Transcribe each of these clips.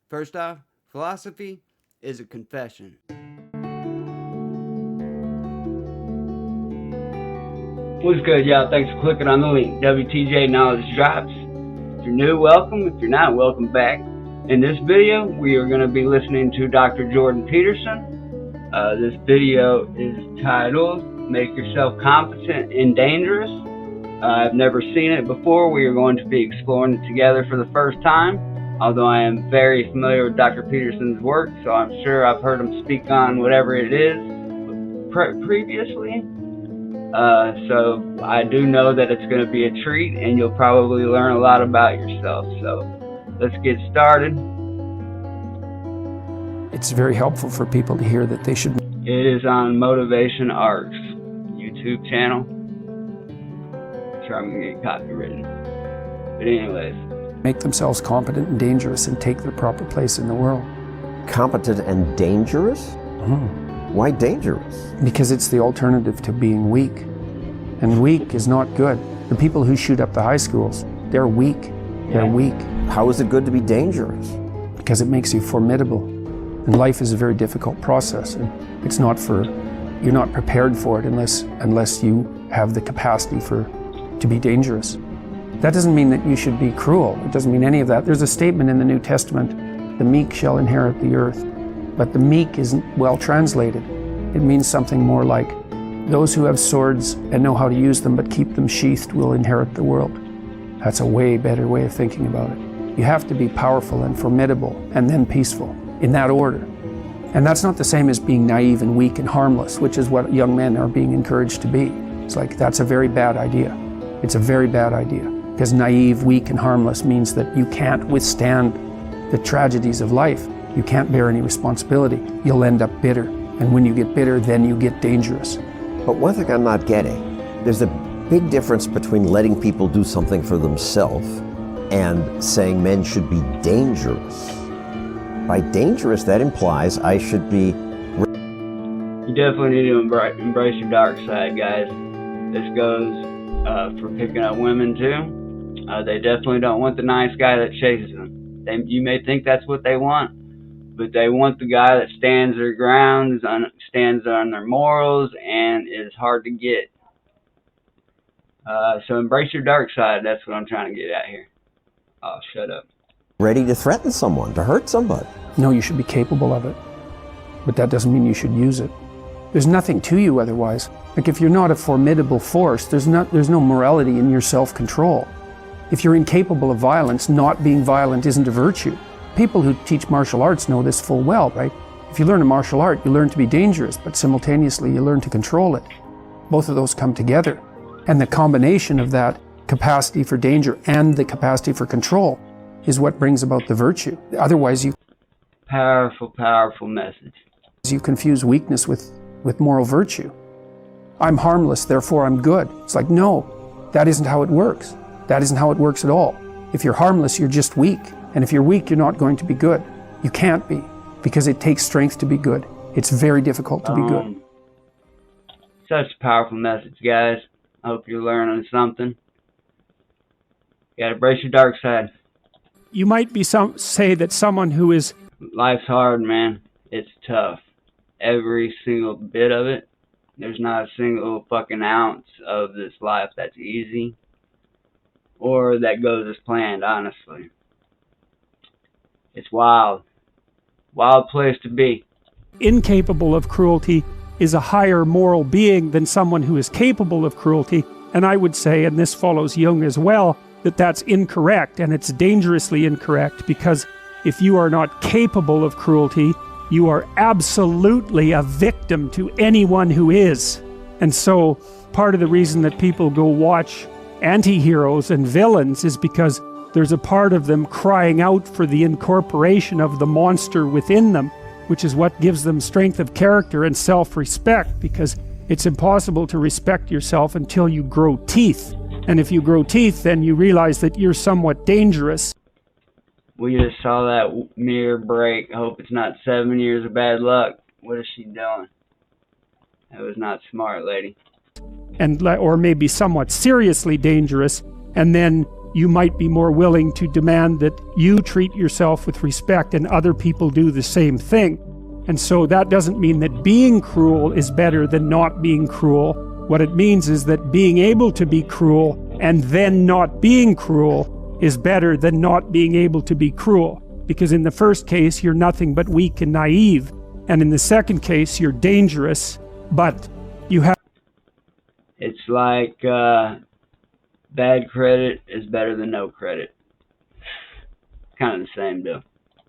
First off, philosophy is a confession. What's good, y'all? Thanks for clicking on the link. WTJ Knowledge Drops. If you're new, welcome. If you're not, welcome back. In this video, we are going to be listening to Dr. Jordan Peterson. This video is titled, Make Yourself Competent and Dangerous. I've never seen it before. We are going to be exploring it together for the first time. Although I am very familiar with Dr. Peterson's work, so I'm sure I've heard him speak on whatever it is previously. So I do know that it's going to be a treat, and you'll probably learn a lot about yourself. So let's get started. It's very helpful for people to hear that they should. It is on Motivation Arts YouTube channel. I'm sure I'm going to get copywritten. But anyways. Make themselves competent and dangerous and take their proper place in the world. Competent and dangerous? Why dangerous? Because it's the alternative to being weak. And weak is not good. The people who shoot up the high schools, they're weak. They're weak. How is it good to be dangerous? Because it makes you formidable. And life is a very difficult process. And it's not you're not prepared for it unless you have the capacity to be dangerous. That doesn't mean that you should be cruel. It doesn't mean any of that. There's a statement in the New Testament, the meek shall inherit the earth. But the meek isn't well translated. It means something more like, those who have swords and know how to use them but keep them sheathed will inherit the world. That's a way better way of thinking about it. You have to be powerful and formidable and then peaceful, in that order. And that's not the same as being naive and weak and harmless, which is what young men are being encouraged to be. It's like, that's a very bad idea. It's a very bad idea. Because naive, weak, and harmless means that you can't withstand the tragedies of life. You can't bear any responsibility. You'll end up bitter. And when you get bitter, then you get dangerous. But one thing I'm not getting, there's a big difference between letting people do something for themselves and saying men should be dangerous. By dangerous, that implies I should be... You definitely need to embrace your dark side, guys. This goes for picking up women, too. They definitely don't want the nice guy that chases them. You may think that's what they want, but they want the guy that stands their ground, stands on their morals, and is hard to get. So embrace your dark side. That's what I'm trying to get at here. Oh, shut up. Ready to threaten someone, to hurt somebody. No, you should be capable of it. But that doesn't mean you should use it. There's nothing to you otherwise. Like, if you're not a formidable force, there's no morality in your self-control. If you're incapable of violence, not being violent isn't a virtue. People who teach martial arts know this full well, right? If you learn a martial art, you learn to be dangerous, but simultaneously you learn to control it. Both of those come together. And the combination of that capacity for danger and the capacity for control is what brings about the virtue. Otherwise, Powerful, powerful message. You confuse weakness with moral virtue. I'm harmless, therefore I'm good. It's like, no, that isn't how it works. That isn't how it works at all. If you're harmless, you're just weak. And if you're weak, you're not going to be good. You can't be, because it takes strength to be good. It's very difficult to be good. Such a powerful message, guys. I hope you're learning something. You gotta embrace your dark side. You might say that someone who is... Life's hard, man. It's tough. Every single bit of it. There's not a single fucking ounce of this life that's easy or that goes as planned, honestly. It's wild. Wild place to be. Incapable of cruelty is a higher moral being than someone who is capable of cruelty. And I would say, and this follows Jung as well, that that's incorrect, and it's dangerously incorrect, because if you are not capable of cruelty, you are absolutely a victim to anyone who is. And so part of the reason that people go watch anti-heroes and villains is because there's a part of them crying out for the incorporation of the monster within them, which is what gives them strength of character and self-respect, because it's impossible to respect yourself until you grow teeth. And if you grow teeth, then you realize that you're somewhat dangerous. We just saw that mirror break. I hope it's not 7 years of bad luck. What is she doing? That was not smart, lady. Or maybe somewhat seriously dangerous, and then you might be more willing to demand that you treat yourself with respect and other people do the same thing. And so that doesn't mean that being cruel is better than not being cruel. What it means is that being able to be cruel and then not being cruel is better than not being able to be cruel. Because in the first case, you're nothing but weak and naive. And in the second case, you're dangerous, but you have... It's like bad credit is better than no credit. Kind of the same deal.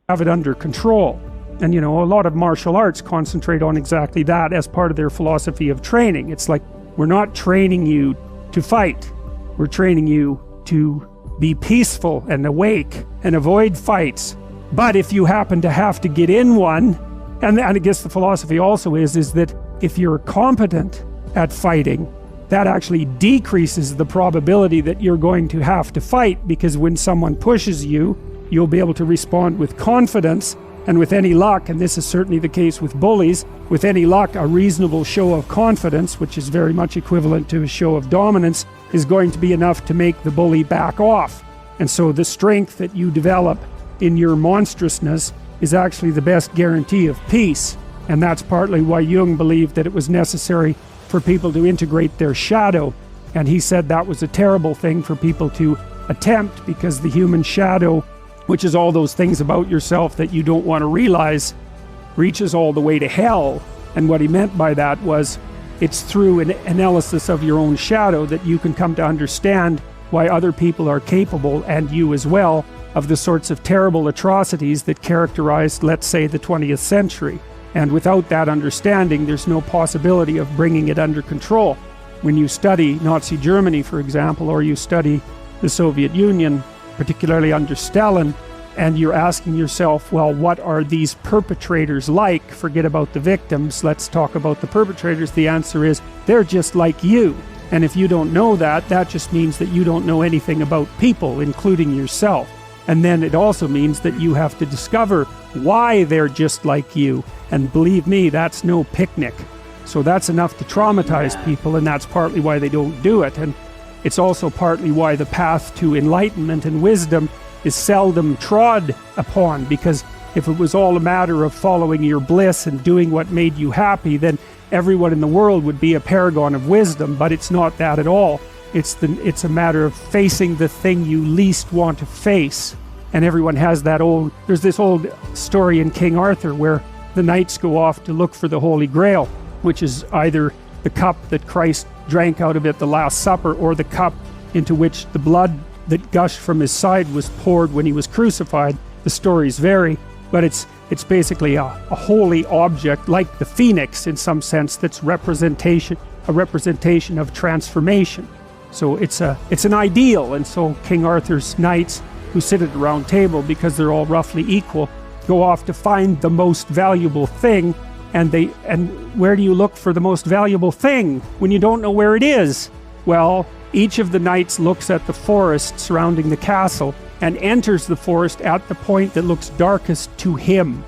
Have it under control. And you know, a lot of martial arts concentrate on exactly that as part of their philosophy of training. It's like, we're not training you to fight. We're training you to be peaceful and awake and avoid fights. But if you happen to have to get in one, and I guess the philosophy also is that if you're competent at fighting, that actually decreases the probability that you're going to have to fight, because when someone pushes you, you'll be able to respond with confidence, and with any luck, and this is certainly the case with bullies, with any luck, a reasonable show of confidence, which is very much equivalent to a show of dominance, is going to be enough to make the bully back off. And so the strength that you develop in your monstrousness is actually the best guarantee of peace. And that's partly why Jung believed that it was necessary for people to integrate their shadow. And he said that was a terrible thing for people to attempt, because the human shadow, which is all those things about yourself that you don't want to realize, reaches all the way to hell. And what he meant by that was, it's through an analysis of your own shadow that you can come to understand why other people are capable, and you as well, of the sorts of terrible atrocities that characterized, let's say, the 20th century. And without that understanding, there's no possibility of bringing it under control. When you study Nazi Germany, for example, or you study the Soviet Union, particularly under Stalin, and you're asking yourself, well, what are these perpetrators like? Forget about the victims, let's talk about the perpetrators. The answer is, they're just like you. And if you don't know that, that just means that you don't know anything about people, including yourself. And then it also means that you have to discover why they're just like you. And believe me, that's no picnic. So that's enough to traumatize people, and that's partly why they don't do it. And it's also partly why the path to enlightenment and wisdom is seldom trod upon, because if it was all a matter of following your bliss and doing what made you happy, then everyone in the world would be a paragon of wisdom. But it's not that at all. It's a matter of facing the thing you least want to face. And everyone has that there's this old story in King Arthur where the knights go off to look for the Holy Grail, which is either the cup that Christ drank out of at the Last Supper, or the cup into which the blood that gushed from his side was poured when he was crucified. The stories vary, but it's basically a holy object, like the phoenix in some sense, that's a representation of transformation. So it's an ideal. And so King Arthur's knights, who sit at a round table because they're all roughly equal, go off to find the most valuable thing. And where do you look for the most valuable thing when you don't know where it is? Well, each of the knights looks at the forest surrounding the castle and enters the forest at the point that looks darkest to him.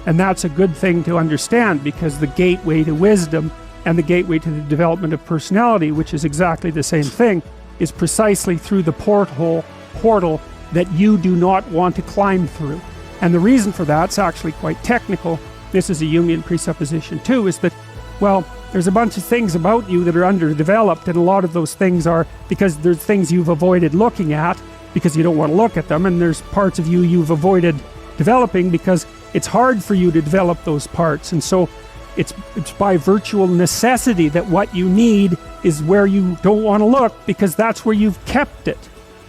And that's a good thing to understand, because the gateway to wisdom and the gateway to the development of personality, which is exactly the same thing, is precisely through the portal that you do not want to climb through. And the reason for that's actually quite technical. This is a Jungian presupposition too, is that, well, there's a bunch of things about you that are underdeveloped, and a lot of those things are because there's things you've avoided looking at because you don't want to look at them, and there's parts of you you've avoided developing because it's hard for you to develop those parts. And so it's by virtual necessity that what you need is where you don't want to look, because that's where you've kept it.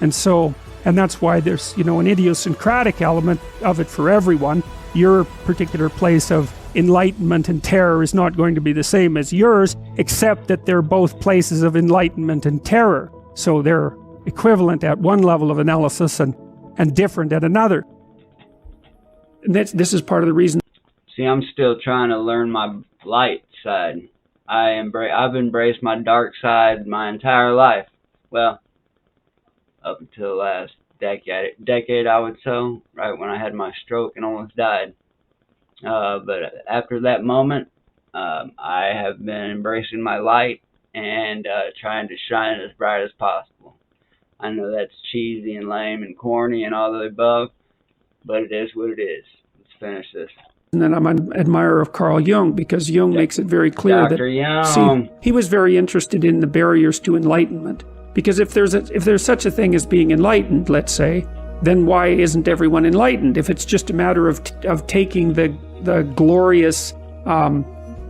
And that's why there's, an idiosyncratic element of it for everyone. Your particular place of enlightenment and terror is not going to be the same as yours, except that they're both places of enlightenment and terror. So they're equivalent at one level of analysis and different at another. And this is part of the reason. See, I'm still trying to learn my light side. I've embraced my dark side my entire life. Well, up until the last decade, I would say, right when I had my stroke and almost died. But after that moment, I have been embracing my light and trying to shine it as bright as possible. I know that's cheesy and lame and corny and all the above, but it is what it is. Let's finish this. And then I'm an admirer of Carl Jung, because Jung makes it very clear Dr. Jung. see, he was very interested in the barriers to enlightenment. Because if there's such a thing as being enlightened, let's say, then why isn't everyone enlightened? If it's just a matter of taking the glorious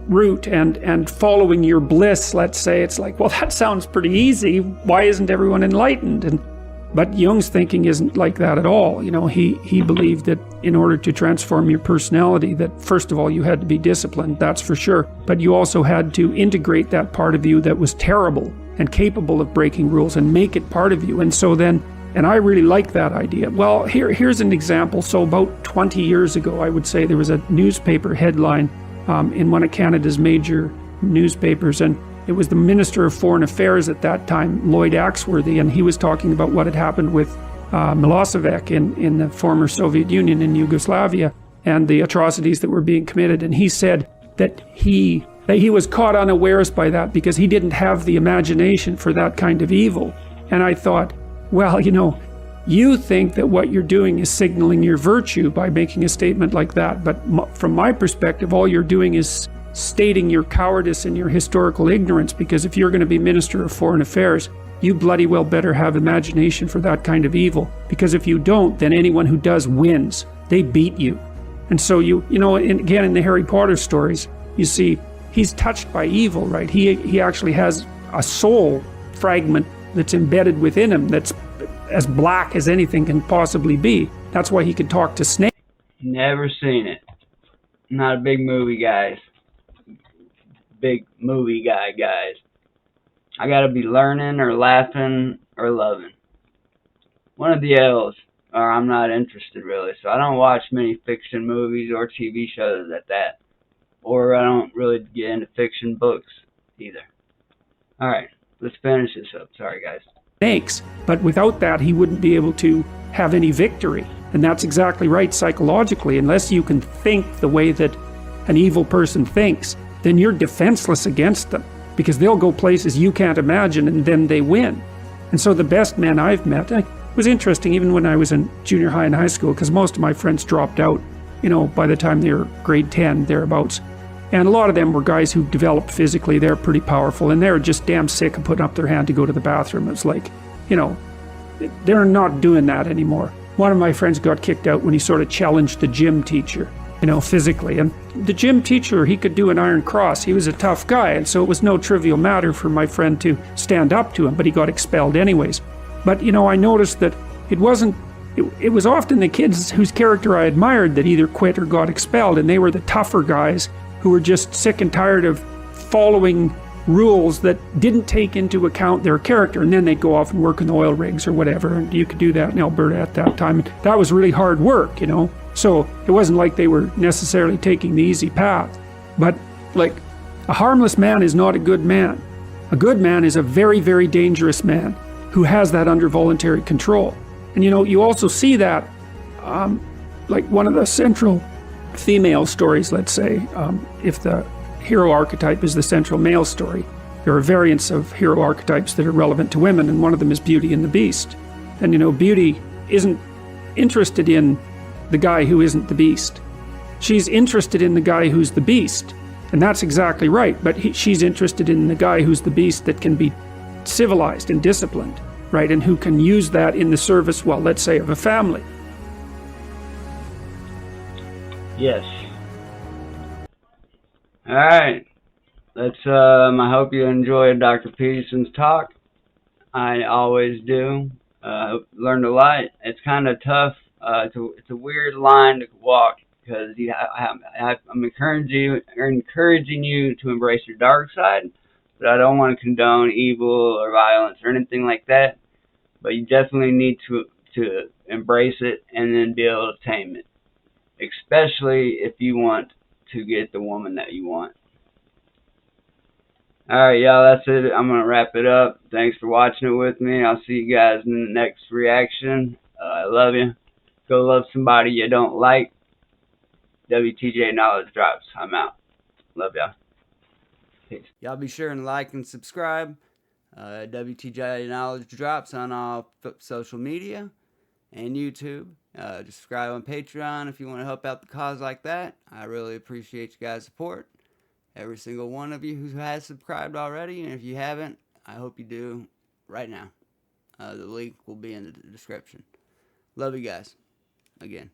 route and following your bliss, let's say, it's like, well, that sounds pretty easy. Why isn't everyone enlightened? But Jung's thinking isn't like that at all. You know, he believed that in order to transform your personality, that first of all, you had to be disciplined, that's for sure. But you also had to integrate that part of you that was terrible and capable of breaking rules and make it part of you. And so then, and I really like that idea. Well, here's an example. So about 20 years ago, I would say, there was a newspaper headline in one of Canada's major newspapers, and it was the Minister of Foreign Affairs at that time, Lloyd Axworthy, and he was talking about what had happened with Milosevic in the former Soviet Union in Yugoslavia, and the atrocities that were being committed. And he said that he was caught unawares by that because he didn't have the imagination for that kind of evil. And I thought, well, you know, you think that what you're doing is signaling your virtue by making a statement like that, but from my perspective, all you're doing is stating your cowardice and your historical ignorance, because if you're going to be Minister of Foreign Affairs, you bloody well better have imagination for that kind of evil, because if you don't, then anyone who does wins. They beat you. And so you know, again, in the Harry Potter stories, you see he's touched by evil, right? He actually has a soul fragment that's embedded within him that's as black as anything can possibly be. That's why he could talk to snakes. Never seen it. Not a big movie guy, guys. I gotta be learning or laughing or loving. One of the L's, or I'm not interested really. So I don't watch many fiction movies or TV shows at that. Or I don't really get into fiction books either. Alright, let's finish this up. Sorry guys. Snakes, but without that he wouldn't be able to have any victory. And that's exactly right psychologically. Unless you can think the way that an evil person thinks, then you're defenseless against them, because they'll go places you can't imagine and then they win. And so the best men I've met, it was interesting even when I was in junior high and high school, because most of my friends dropped out, you know, by the time they were grade 10, thereabouts. And a lot of them were guys who developed physically. They're pretty powerful, and they're just damn sick of putting up their hand to go to the bathroom. It's like, you know, they're not doing that anymore. One of my friends got kicked out when he sort of challenged the gym teacher, you know, physically. And the gym teacher, he could do an iron cross. He was a tough guy, and so it was no trivial matter for my friend to stand up to him, but he got expelled anyways. But, you know, I noticed that it was often the kids whose character I admired that either quit or got expelled, and they were the tougher guys who were just sick and tired of following rules that didn't take into account their character, and then they'd go off and work in the oil rigs or whatever, and you could do that in Alberta at that time. And that was really hard work, you know. So it wasn't like they were necessarily taking the easy path. But, like, a harmless man is not a good man. A good man is a very, very dangerous man who has that under voluntary control. And, you know, you also see that, like one of the central female stories, let's say, if the hero archetype is the central male story, there are variants of hero archetypes that are relevant to women, and one of them is Beauty and the Beast. And, you know, Beauty isn't interested in the guy who isn't the Beast. She's interested in the guy who's the Beast, and that's exactly right, but she's interested in the guy who's the Beast that can be civilized and disciplined, right, and who can use that in the service, well, let's say, of a family. Yes. Alright. I hope you enjoyed Dr. Peterson's talk. I always do. Learned a lot. It's kind of tough. It's a weird line to walk, because I'm encouraging you to embrace your dark side, but I don't want to condone evil or violence or anything like that. But you definitely need to embrace it and then be able to tame it, especially if you want to get the woman that you want. Alright, y'all, that's it. I'm going to wrap it up. Thanks for watching it with me. I'll see you guys in the next reaction. I love you. Go love somebody you don't like. WTJ Knowledge Drops. I'm out. Love y'all. Peace. Y'all be sure and like and subscribe. WTJ Knowledge Drops on all social media and YouTube. Just subscribe on Patreon if you want to help out the cause like that. I really appreciate you guys' support. Every single one of you who has subscribed already, and if you haven't, I hope you do right now. The link will be in the description. Love you guys. Again.